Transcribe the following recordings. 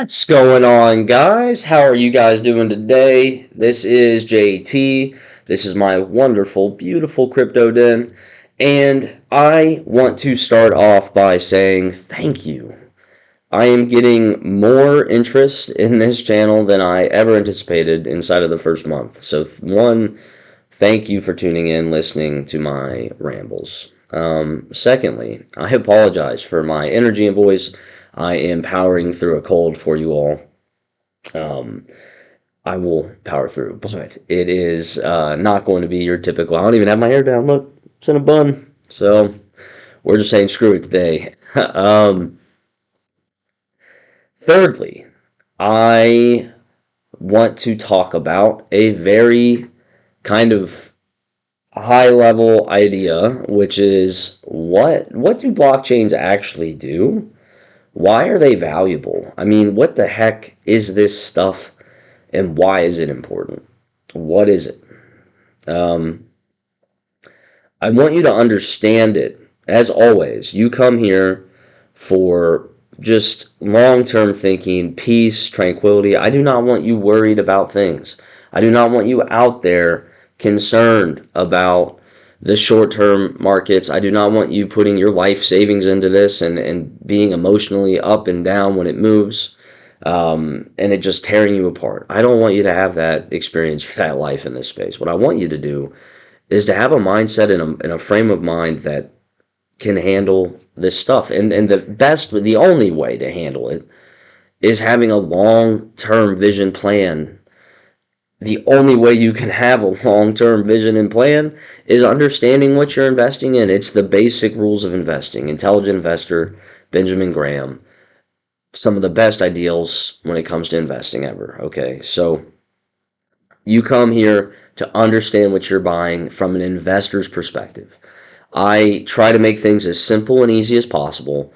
What's going on, guys? How are you guys doing today? This is JT. This is my wonderful, beautiful crypto den. And I want to start off by saying thank you. I am getting more interest in this channel than I ever anticipated inside of the first month. So, one, thank you for tuning in, listening to my rambles. Secondly, I apologize for my energy and voice. I am powering through a cold for you all. Um, I will power through, but it is not going to be your typical. I don't even have my hair down. Look, it's in a bun. So we're just saying screw it today. Thirdly, I want to talk about a very kind of high level idea, which is what do blockchains actually do? Why are they valuable? I mean, what the heck is this stuff and why is it important? What is it? Um, I want you to understand it. As always, you come here for just long term thinking, peace, tranquility. I do not want you worried about things. I do not want you out there concerned about the short term markets. I do not want you putting your life savings into this and being emotionally up and down when it moves and it just tearing you apart. I don't want you to have that experience, that life in this space. What I want you to do is to have a mindset and a frame of mind that can handle this stuff. And the only way to handle it is having a long-term vision plan. The only way you can have a long-term vision and plan is understanding what you're investing in. It's the basic rules of investing. Intelligent Investor, Benjamin Graham, some of the best ideals when it comes to investing ever. Okay, so you come here to understand what you're buying from an investor's perspective. I try to make things as simple and easy as possible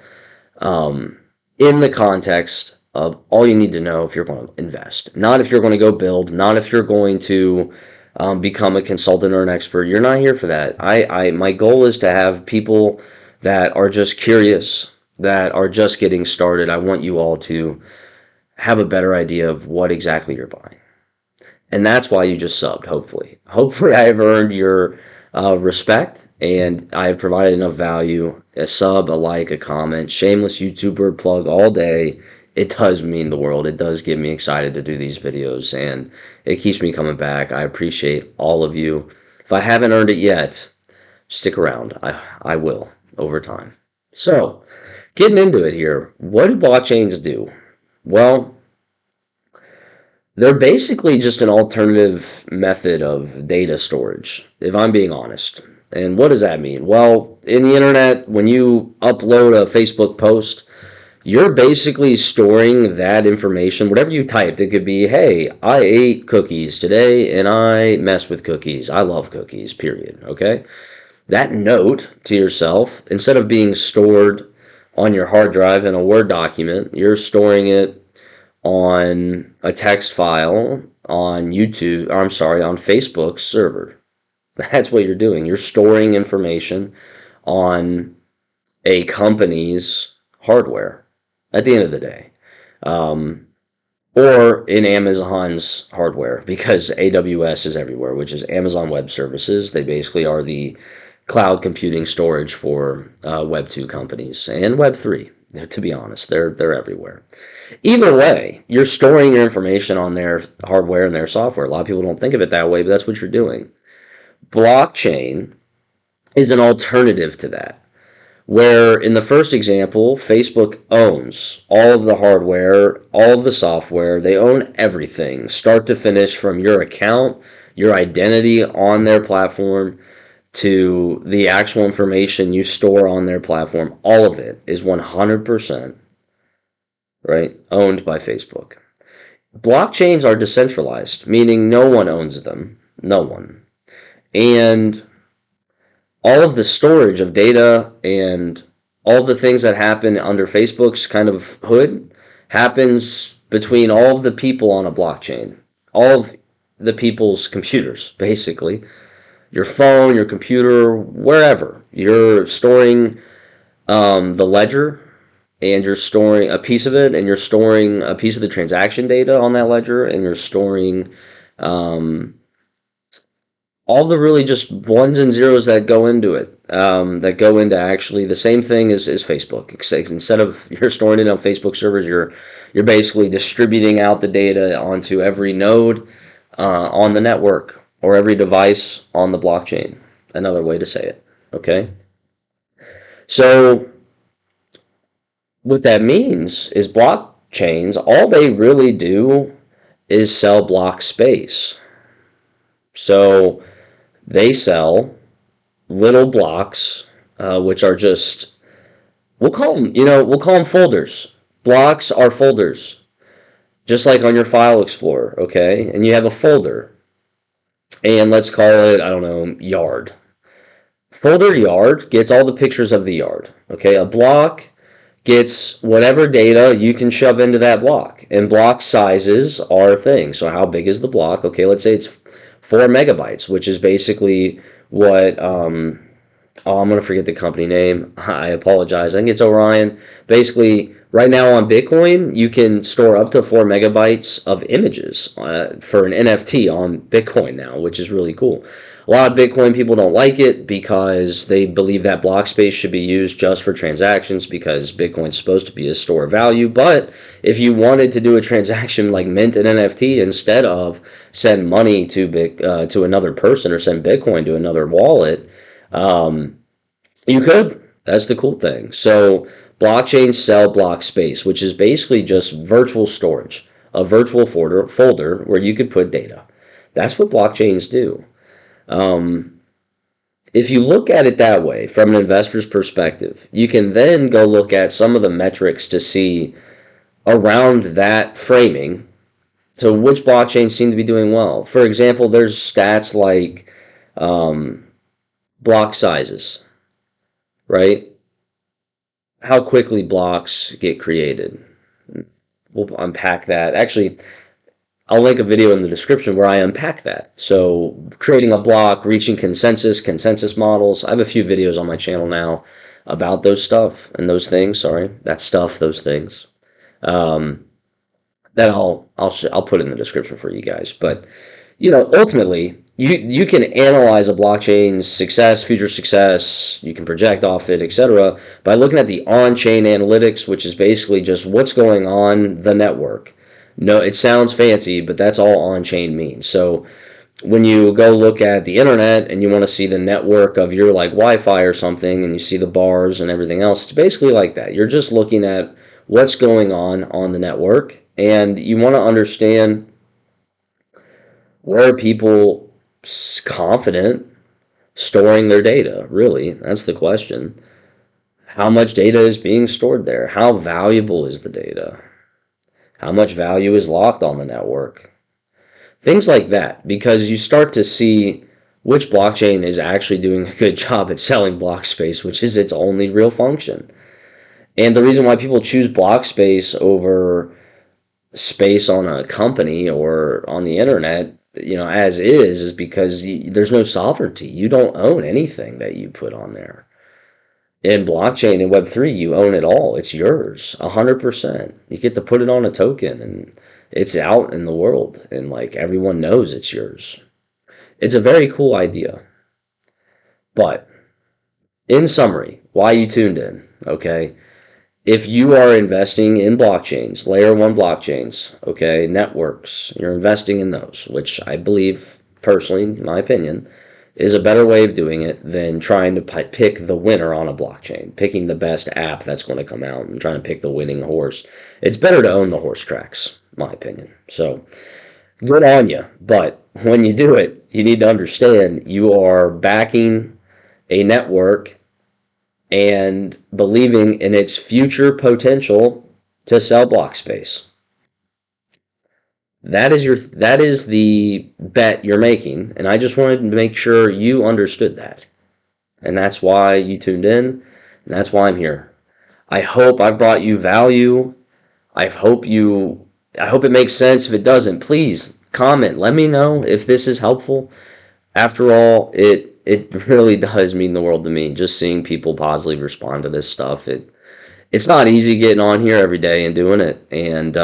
in the context of all you need to know if you're going to invest. Not if you're going to go build, not if you're going to become a consultant or an expert. You're not here for that. My goal is to have people that are just curious, that are just getting started. I want you all to have a better idea of what exactly you're buying. And that's why you just subbed, hopefully. Hopefully I have earned your respect and I have provided enough value. A sub, a like, a comment, shameless YouTuber plug all day. It does mean the world. It does get me excited to do these videos and it keeps me coming back. I appreciate all of you. If I haven't earned it yet, stick around. I will over time. So, getting into it here, what do blockchains do? Well, they're basically just an alternative method of data storage, if I'm being honest. And what does that mean? Well, in the internet, when you upload a Facebook post, you're basically storing that information, whatever you typed. It could be, hey, I ate cookies today and I mess with cookies. I love cookies, period. Okay? That note to yourself, instead of being stored on your hard drive in a Word document, you're storing it on a text file on YouTube, or I'm sorry, on Facebook's server. That's what you're doing. You're storing information on a company's hardware at the end of the day. Or in Amazon's hardware, because AWS is everywhere, which is Amazon Web Services. They basically are the cloud computing storage for Web 2 companies and Web 3. To be honest, they're everywhere. Either way, you're storing your information on their hardware and their software. A lot of people don't think of it that way, but that's what you're doing. Blockchain is an alternative to that, where in the first example, Facebook owns all of the hardware, all of the software. They own everything, start to finish, from your account, your identity on their platform, to the actual information you store on their platform. All of it is 100%, right, owned by Facebook. Blockchains are decentralized, meaning no one owns them. No one. And all of the storage of data and all the things that happen under Facebook's kind of hood happens between all of the people on a blockchain. All of the people's computers, basically. Your phone, your computer, wherever. You're storing the ledger and you're storing a piece of it, and you're storing a piece of the transaction data on that ledger, and you're storing um, all the really just ones and zeros that go into it, that go into actually the same thing as Facebook. Instead of you're storing it on Facebook servers, you're basically distributing out the data onto every node on the network or every device on the blockchain. Another way to say it. Okay. So what that means is blockchains, all they really do is sell block space. So they sell little blocks, which are just, we'll call them folders. Blocks are folders, just like on your file explorer, okay? And you have a folder, and let's call it, I don't know, yard. Folder yard gets all the pictures of the yard, okay? A block gets whatever data you can shove into that block. And block sizes are things. So how big is the block? Okay, let's say it's 4 megabytes, which is basically what oh, I'm going to forget the company name. I apologize. I think it's Orion. Basically, right now on Bitcoin, you can store up to 4 megabytes of images for an NFT on Bitcoin now, which is really cool. A lot of Bitcoin people don't like it because they believe that block space should be used just for transactions because Bitcoin's supposed to be a store of value. But if you wanted to do a transaction like mint an NFT instead of send money to another person or send Bitcoin to another wallet, you could. That's the cool thing. So blockchains sell block space, which is basically just virtual storage, a virtual folder where you could put data. That's what blockchains do. Um, if you look at it that way, from an investor's perspective, you can then go look at some of the metrics to see around that framing. So which blockchains seem to be doing well? For example, there's stats like um, block sizes, right? How quickly blocks get created. We'll unpack that. Actually, I'll link a video in the description where I unpack that. So creating a block, reaching consensus models. I have a few videos on my channel now about those stuff and those things. Sorry, that stuff, those things. Um, that I'll put in the description for you guys. But ultimately, you can analyze a blockchain's success, future success, you can project off it, etc., by looking at the on-chain analytics, which is basically just what's going on the network. No, it sounds fancy, but that's all on-chain means. So when you go look at the internet and you want to see the network of your like Wi-Fi or something, and you see the bars and everything else, it's basically like that. You're just looking at what's going on the network, and you want to understand where are people confident storing their data, really? That's the question. How much data is being stored there? How valuable is the data? How much value is locked on the network? Things like that, because you start to see which blockchain is actually doing a good job at selling block space, which is its only real function. And the reason why people choose block space over space on a company or on the internet, as is because there's no sovereignty. You don't own anything that you put on there. In blockchain and Web3, you own it all. It's yours, 100%. You get to put it on a token, and it's out in the world, and like everyone knows it's yours. It's a very cool idea. But in summary, why you tuned in, okay? If you are investing in blockchains, layer one blockchains, okay, networks, you're investing in those, which I believe, personally, in my opinion, is a better way of doing it than trying to pick the winner on a blockchain, picking the best app that's going to come out and trying to pick the winning horse. It's better to own the horse tracks, my opinion. So, good on you. But when you do it, you need to understand you are backing a network and believing in its future potential to sell block space. That is the bet you're making, and I just wanted to make sure you understood that. And that's why you tuned in, and that's why I'm here. I hope I've brought you value. I hope it makes sense. If it doesn't, please comment. Let me know if this is helpful. After all, it really does mean the world to me. Just seeing people positively respond to this stuff, it's not easy getting on here every day and doing it. And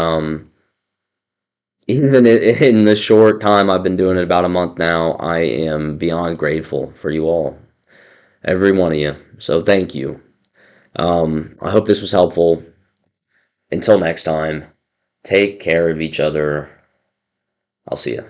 even in the short time I've been doing it, about a month now, I am beyond grateful for you all, every one of you. So thank you. I hope this was helpful. Until next time, take care of each other. I'll see you.